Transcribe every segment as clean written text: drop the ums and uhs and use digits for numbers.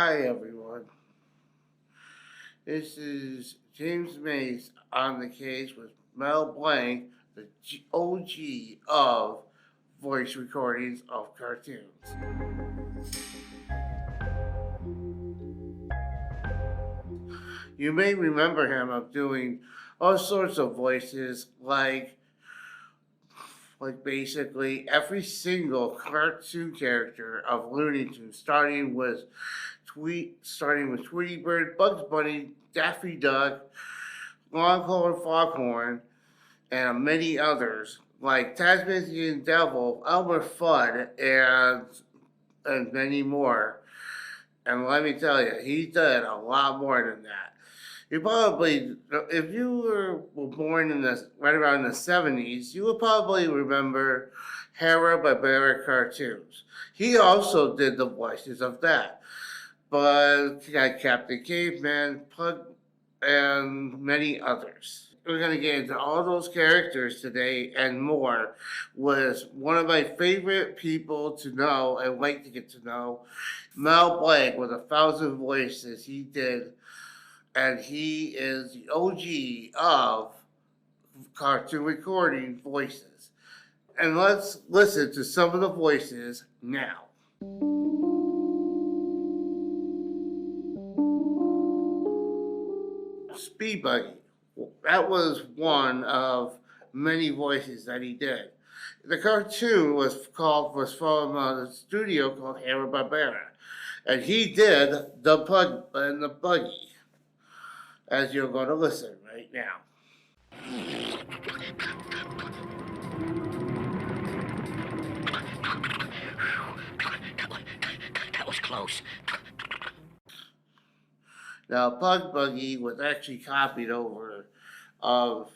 Hi everyone, this is James Mase on the case with Mel Blanc, the OG of voice recordings of cartoons. You may remember him of doing all sorts of voices like basically every single cartoon character of Looney Tunes, starting with Tweety Bird, Bugs Bunny, Daffy Duck, Longhorn Foghorn, and many others like Tasmanian Devil, Elmer Fudd, and many more. And let me tell you, he did a lot more than that. You probably, if you were born in right around the 70s, you would probably remember Hanna-Barbera cartoons. He also did the voices of that. But you got Captain Caveman, Pug, and many others. We're going to get into all those characters today and more with one of my favorite people to know and like to get to know, Mel Blanc, with 1,000 voices he did. And he is the OG of cartoon recording voices. And let's listen to some of the voices now. Speed Buggy. That was one of many voices that he did. The cartoon was from a studio called Hanna-Barbera, and he did the Pug and the Buggy, as you're going to listen right now. That was close. Now, Pug Buggy was actually copied over of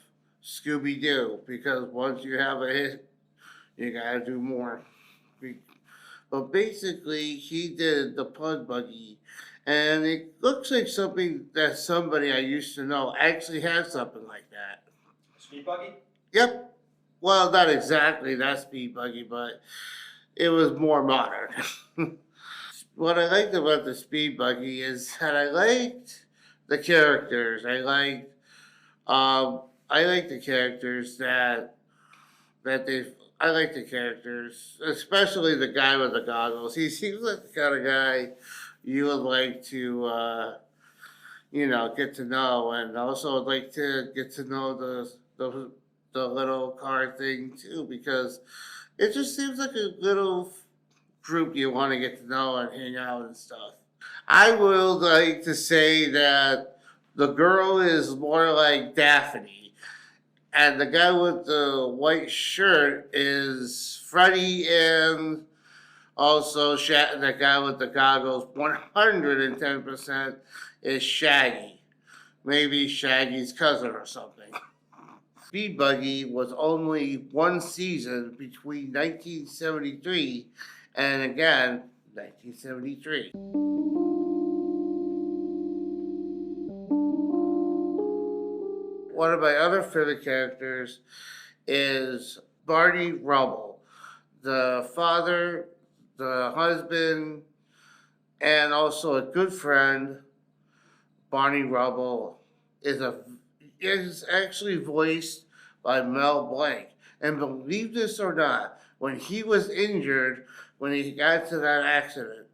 Scooby-Doo, because once you have a hit, you gotta do more. But basically, he did the Pug Buggy, and it looks like something that somebody I used to know actually had something like that. Speed Buggy? Yep. Well, not exactly that Speed Buggy, but it was more modern. What I liked about the Speed Buggy is that I liked the characters. I like the characters I like the characters, especially the guy with the goggles. He seems like the kind of guy you would like to, get to know, and also would like to get to know the little car thing too, because it just seems like a little group you want to get to know and hang out and stuff. I would like to say that the girl is more like Daphne, and the guy with the white shirt is Freddy, and also the guy with the goggles, 110%, is Shaggy. Maybe Shaggy's cousin or something. Speed Buggy was only one season between 1973 and again 1973. One of my other favorite characters is Barney Rubble, the father, the husband, and also a good friend. Barney Rubble is actually voiced by Mel Blanc. And believe this or not, when he was injured, when he got to that accident,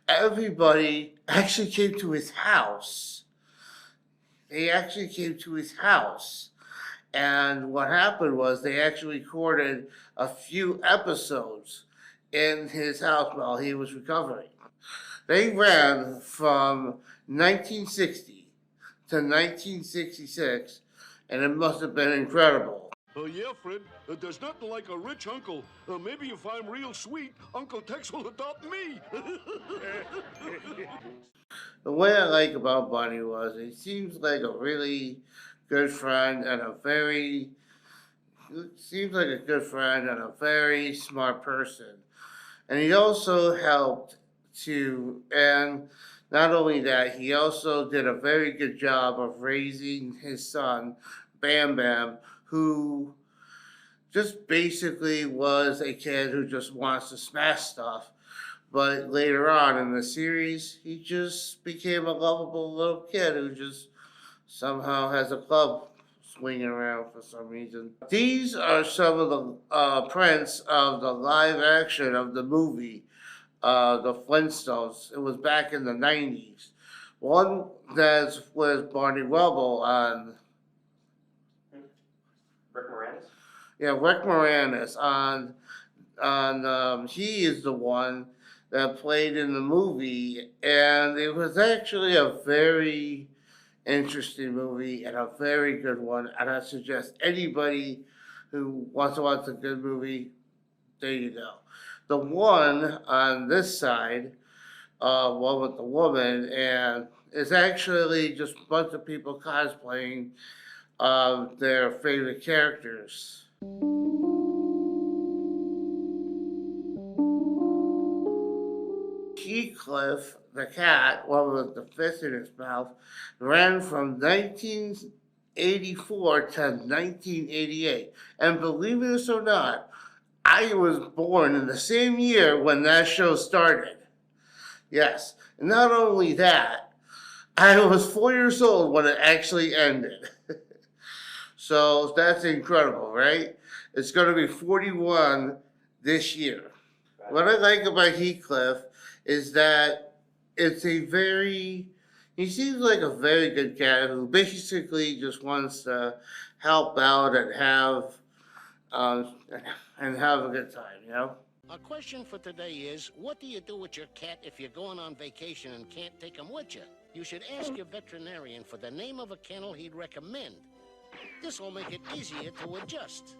everybody actually came to his house. They actually came to his house. And what happened was they actually recorded a few episodes in his house while he was recovering. They ran from 1960 to 1966, and it must have been incredible. Yeah, Fred, there's nothing like a rich uncle. Maybe if I'm real sweet, Uncle Tex will adopt me. The way I like about Barney was he seems like a really good friend and a very smart person. And he also helped and not only that, he also did a very good job of raising his son, Bam Bam, who just basically was a kid who just wants to smash stuff. But later on in the series, he just became a lovable little kid who just somehow has a club swinging around for some reason. These are some of the prints of the live action of the movie, The Flintstones. It was back in the 90s. One that's with Barney Rubble on. Rick Moranis? Yeah, Rick Moranis on he is the one that played in the movie, and it was actually a very interesting movie and a very good one. And I suggest anybody who wants to watch a good movie, there you go. The one on this side, one with the woman, and it's actually just a bunch of people cosplaying their favorite characters. Heathcliff, the cat, one with the fist in his mouth, ran from 1984 to 1988. And believe it or not, I was born in the same year when that show started. Yes, and not only that, I was 4 years old when it actually ended. So that's incredible, right? It's going to be 41 this year. What I like about Heathcliff is that he seems like a very good cat who basically just wants to help out um, and have a good time, you know? Our question for today is, what do you do with your cat if you're going on vacation and can't take him with you? You should ask your veterinarian for the name of a kennel he'd recommend. This will make it easier to adjust.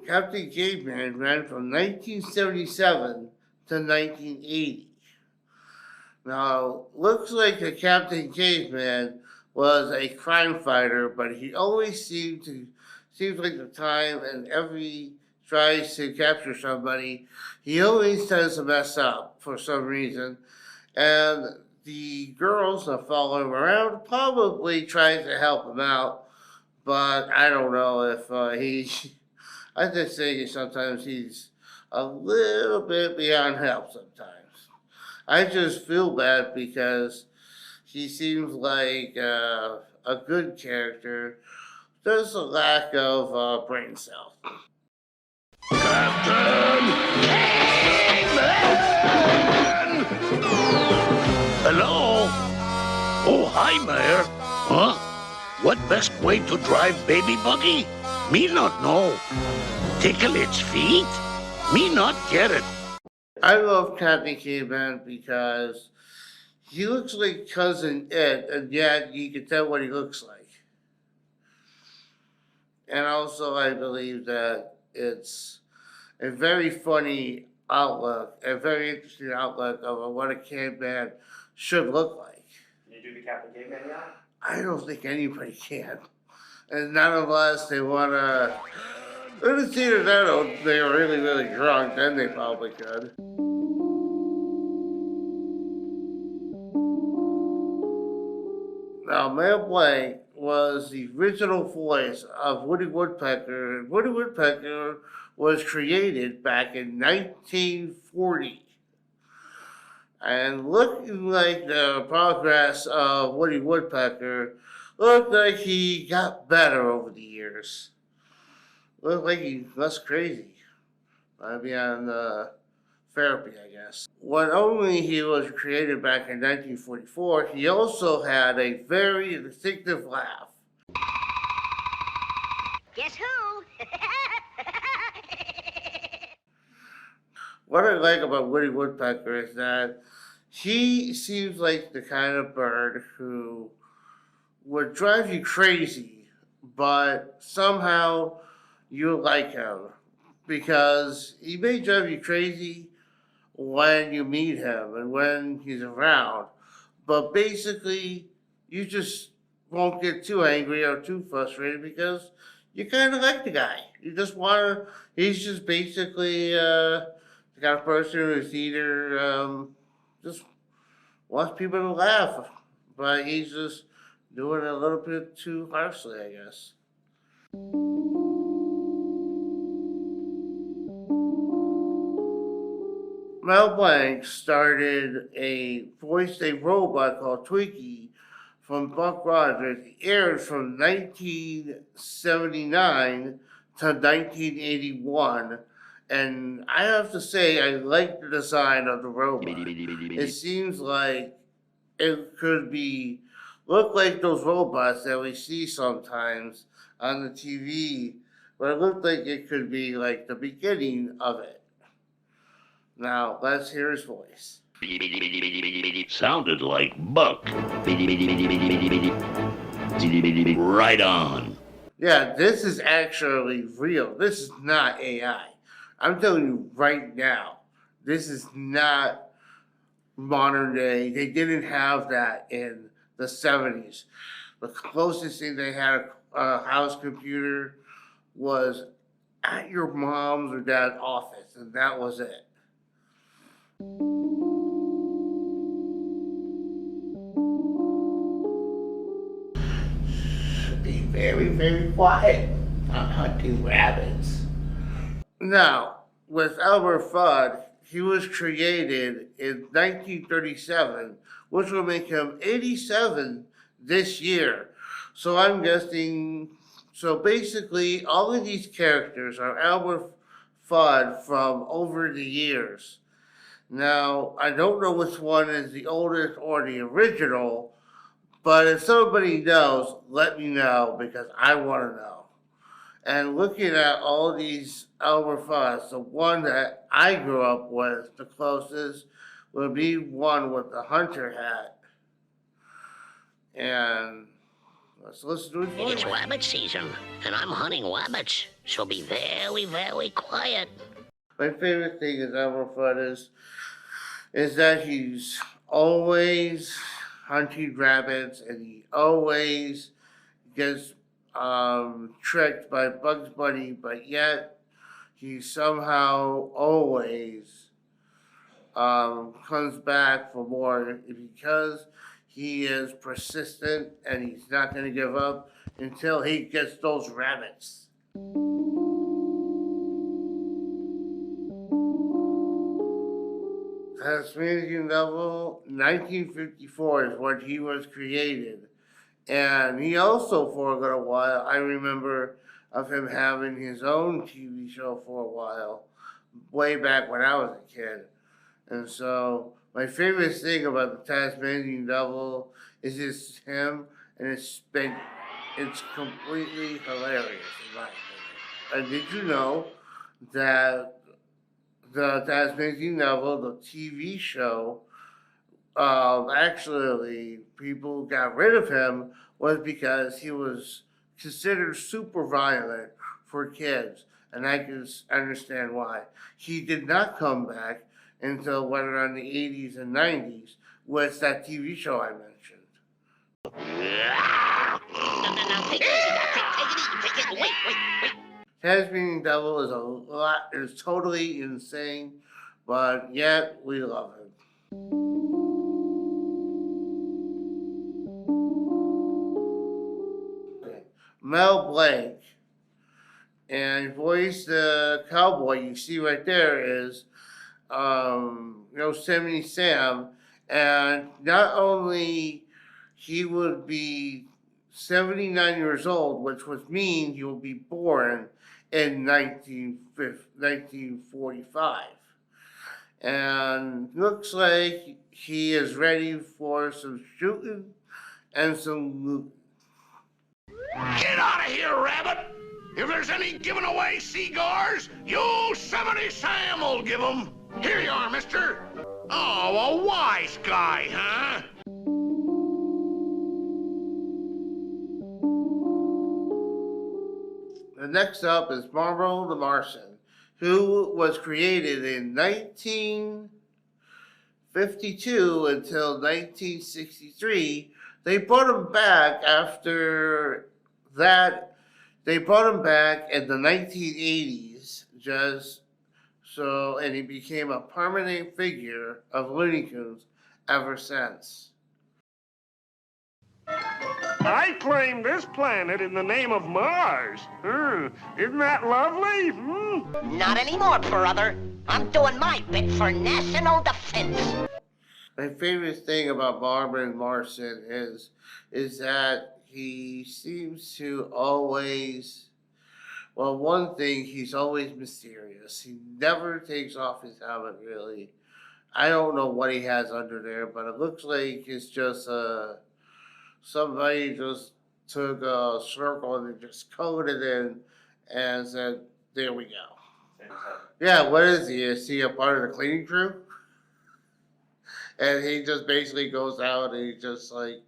Captain Caveman ran from 1977 to 1980. Now, looks like the Captain Caveman was a crime fighter, but he always seems like the time and every tries to capture somebody, he always tends to mess up for some reason. And the girls that follow him around probably tries to help him out, but I don't know if I just think sometimes he's a little bit beyond help sometimes. I just feel bad because he seems like a good character. There's a lack of brain cells. Captain! Hello? Oh, hi, Mayor. Huh? What best way to drive baby buggy? Me not know. Tickle its feet? Me not get it. I love Captain Caveman because he looks like Cousin Ed, and yet you can tell what he looks like. And also, I believe that it's a very funny outlook, a very interesting outlook of what a caveman should look like. Can you do the Captain Caveman yet? I don't think anybody can. And not unless they want to. It's either that or they're really, really drunk, then they probably could. Now, Mel Blanc was the original voice of Woody Woodpecker, and Woody Woodpecker was created back in 1940. And looking like the progress of Woody Woodpecker, looked like he got better over the years. Looked like he's less crazy. Maybe on therapy, I guess. When only he was created back in 1944, he also had a very distinctive laugh. Guess who? What I like about Woody Woodpecker is that he seems like the kind of bird who would drive you crazy, but somehow you like him because he may drive you crazy when you meet him and when he's around, but basically you just won't get too angry or too frustrated because you kind of like the guy. You just want to, he's just basically the kind of person who's either just wants people to laugh, but he's just doing it a little bit too harshly, I guess. Mel Blanc voiced a robot called Twinkie from Buck Rogers. It aired from 1979 to 1981. And I have to say, I like the design of the robot. It seems like it could look like those robots that we see sometimes on the TV, but it looked like it could be like the beginning of it. Now, let's hear his voice. Sounded like Buck. Right on. Yeah, this is actually real. This is not AI. I'm telling you right now, this is not modern day. They didn't have that in the 70s. The closest thing they had a house computer was at your mom's or dad's office, and that was it. Be very, very quiet. I'm hunting rabbits. Now, with Albert Fudd, he was created in 1937, which will make him 87 this year. So I'm guessing. So basically, all of these characters are Albert Fudd from over the years. Now, I don't know which one is the oldest or the original, but if somebody knows, let me know because I want to know. And looking at all these Albert Fudds, the one that I grew up with the closest would be one with the hunter hat. And let's listen to his voice. It's rabbit season, and I'm hunting rabbits, so be very, very quiet. My favorite thing is Albert Fudd is that he's always hunting rabbits, and he always gets tricked by Bugs Bunny, but yet he somehow always comes back for more because he is persistent and he's not going to give up until he gets those rabbits. Tasmanian Devil, 1954 is when he was created. And he also, for a little while, I remember of him having his own TV show for a while, way back when I was a kid. And so, my favorite thing about the Tasmanian Devil is just him and his spinning. It's completely hilarious, in my opinion. And did you know that the Tasmanian Devil, the TV show, actually, people got rid of him was because he was considered super violent for kids, and I can understand why. He did not come back until right around the 80s and 90s with that TV show I mentioned. Now, take it easy. Wait. Tasmanian Devil is totally insane, but yet we love him. Mel Blanc, and voiced the cowboy you see right there is Yosemite Sam, and not only he would be 79 years old, which would mean he will be born in 1945. And looks like he is ready for some shooting and some looting. Get out of here, Rabbit! If there's any giving away cigars, Yosemite Sam will give 'em. Here you are, mister. Oh, a wise guy, huh? The next up is Marvel the Martian, who was created in 1952 until 1963. They brought him back after that. They brought him back in the 1980s, and he became a permanent figure of Looney Tunes ever since. I claim this planet in the name of Mars. Isn't that lovely? Not anymore, brother. I'm doing my bit for national defense. My favorite thing about Marvin Marson is that he seems to always, well, one thing, he's always mysterious. He never takes off his helmet, really. I don't know what he has under there, but it looks like it's just somebody just took a circle and just colored it in and said, there we go. Same as that. Yeah, what is he? Is he a part of the cleaning crew? And he just basically goes out and he just like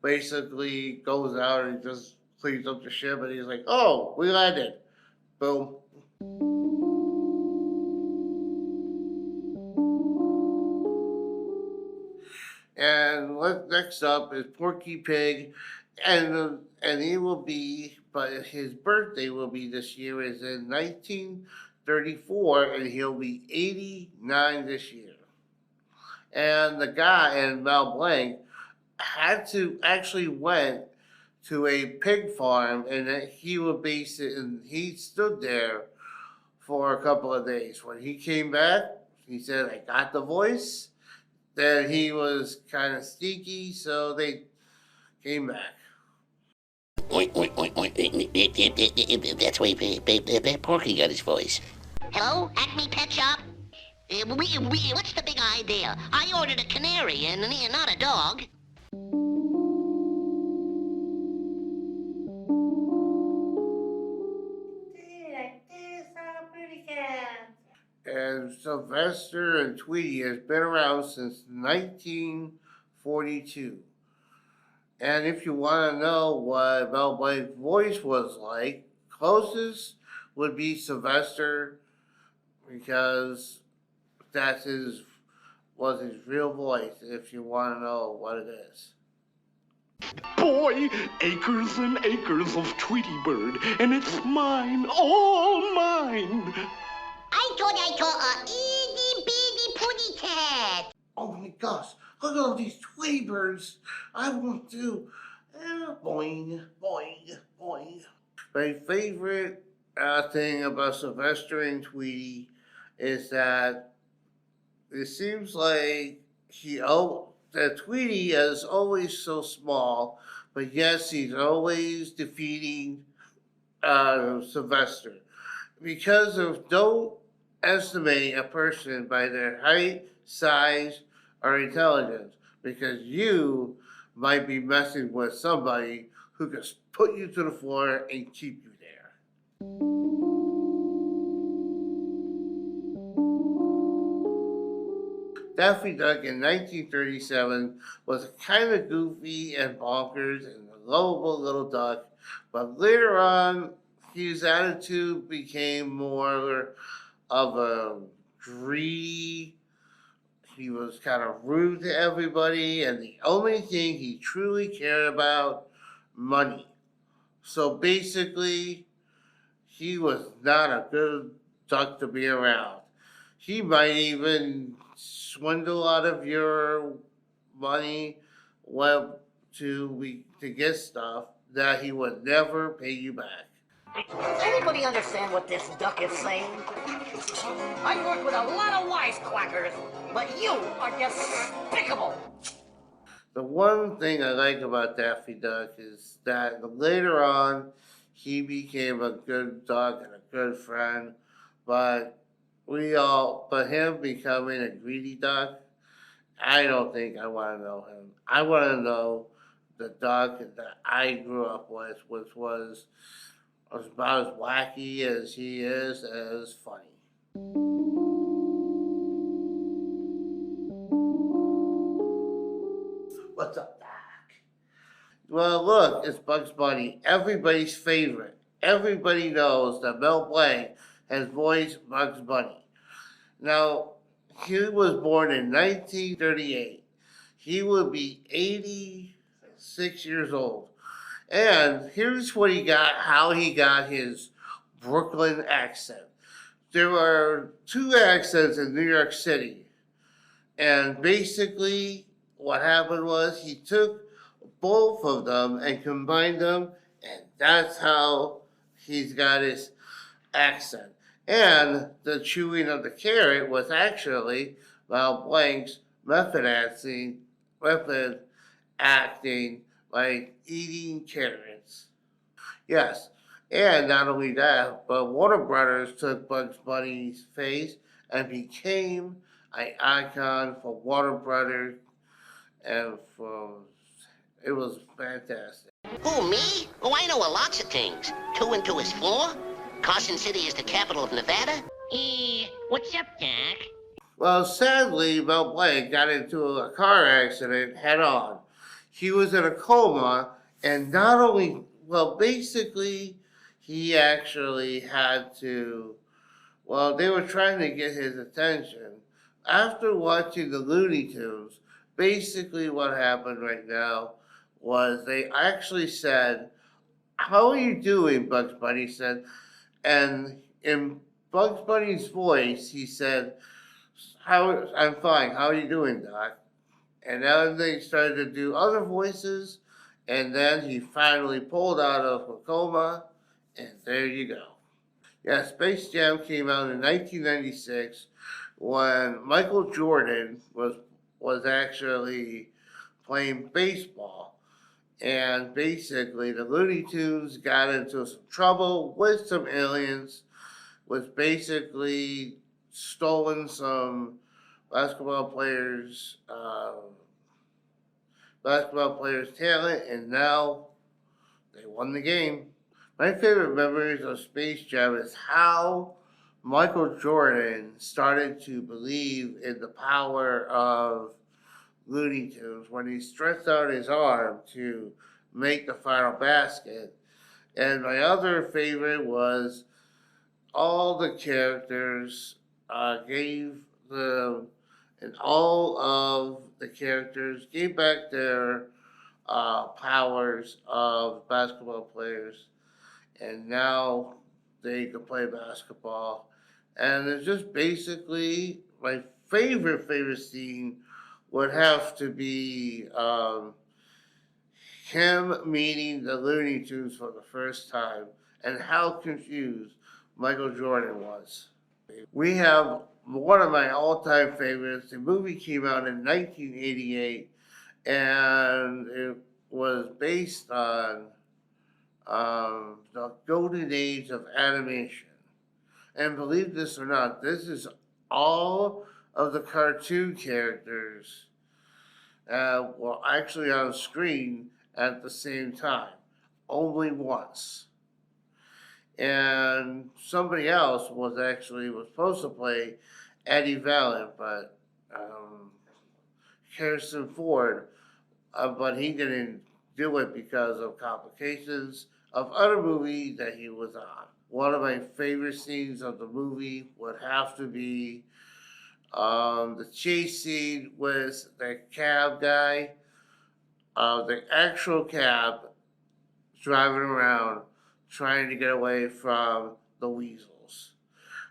basically goes out and just cleans up the ship and he's like, oh, we landed. Boom. And next up is Porky Pig, and he will be, but his birthday will be this year is in 1934, and he'll be 89 this year. And the guy and Mel Blanc had to actually went to a pig farm, and that he would base it, and he stood there for a couple of days. When he came back, he said, "I got the voice." Then he was kind of sneaky, so they came back. Oink, oink, oink, oink. That's why Porky got his voice. Hello, Acme Pet Shop? What's the big idea? I ordered a canary and not a dog. And Sylvester and Tweety has been around since 1942. And if you want to know what Mel Blanc's voice was like, closest would be Sylvester, because that's was his real voice, if you want to know what it is. Boy, acres and acres of Tweety Bird, and it's mine, all mine. I thought a itty bitty putty cat. Oh my gosh, look at all these Tweety birds. I want to. Boing, boing, boing. My favorite thing about Sylvester and Tweety is that it seems like that Tweety is always so small, but yes, he's always defeating Sylvester. Because of don't estimate a person by their height, size, or intelligence, because you might be messing with somebody who can put you to the floor and keep you there. Daffy Duck in 1937 was kind of goofy and bonkers and a lovable little duck, but later on, his attitude became more of a greedy. He was kind of rude to everybody, and the only thing he truly cared about, money. So basically, he was not a good duck to be around. He might even swindle out of your money to get stuff that he would never pay you back. Anybody understand what this duck is saying? I work with a lot of wisecrackers, but you are despicable. The one thing I like about Daffy Duck is that later on, he became a good duck and a good friend, but him becoming a greedy duck, I don't think I want to know him. I want to know the duck that I grew up with, which was about as wacky as he is, as funny. What's up, Doc? Well, look, it's Bugs Bunny, everybody's favorite. Everybody knows that Mel Blanc has voiced Bugs Bunny. Now, he was born in 1938. He would be 86 years old. And here's what he got, how he got his Brooklyn accent. There are two accents in New York City. And basically, what happened was he took both of them and combined them, and that's how he's got his accent. And the chewing of the carrot was actually Blanc's method acting, like eating carrots. Yes, and not only that, but Warner Brothers took Bugs Bunny's face and became an icon for Warner Brothers, and for it was fantastic. Who, me? Oh, I know lots of things. 2 and 2 is 4. Carson City is the capital of Nevada. What's up, Doc? Well, sadly, Mel Blanc got into a car accident head on. He was in a coma, and not only, well, basically, he actually had to, well, they were trying to get his attention. After watching the Looney Tunes, basically what happened right now was they actually said, "How are you doing?" Bugs Bunny said, and in Bugs Bunny's voice, he said, I'm fine. How are you doing, Doc?" And then they started to do other voices, and then he finally pulled out of a coma, and there you go. Yeah, Space Jam came out in 1996 when Michael Jordan was actually playing baseball. And basically, the Looney Tunes got into some trouble with some aliens, was basically stolen some basketball players, basketball players' talent, and now they won the game. My favorite memories of Space Jam is how Michael Jordan started to believe in the power of Looney Tunes when he stretched out his arm to make the final basket. And my other favorite was all the characters gave the and all of the characters gave back their powers of basketball players, and now they can play basketball. And it's just basically my favorite scene would have to be him meeting the Looney Tunes for the first time and how confused Michael Jordan was. We have one of my all-time favorites. The movie came out in 1988, and it was based on the golden age of animation. And believe this or not, this is all of the cartoon characters were actually on screen at the same time, only once. And somebody else was supposed to play Eddie Valiant, but Harrison Ford, but he didn't do it because of complications of other movies that he was on. One of my favorite scenes of the movie would have to be the chase scene with the cab guy, the actual cab driving around trying to get away from the weasels,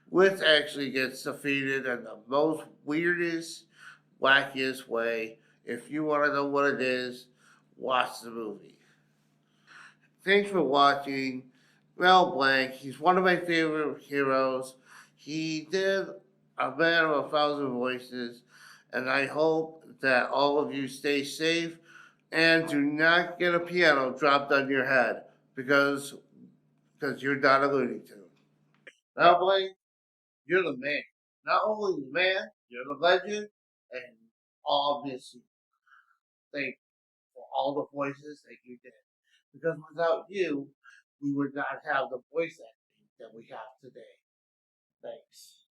which actually gets defeated in the most weirdest, wackiest way. If you want to know what it is, watch the movie. Thanks for watching. Mel Blanc, he's one of my favorite heroes. He did A Man of a Thousand Voices, and I hope that all of you stay safe and do not get a piano dropped on your head because you're not a Looney Tune. Mel Blanc, you're the man. Not only the man, you're the legend, and obviously, thank you for all the voices that you did. Because without you, we would not have the voice acting that we have today. Thanks.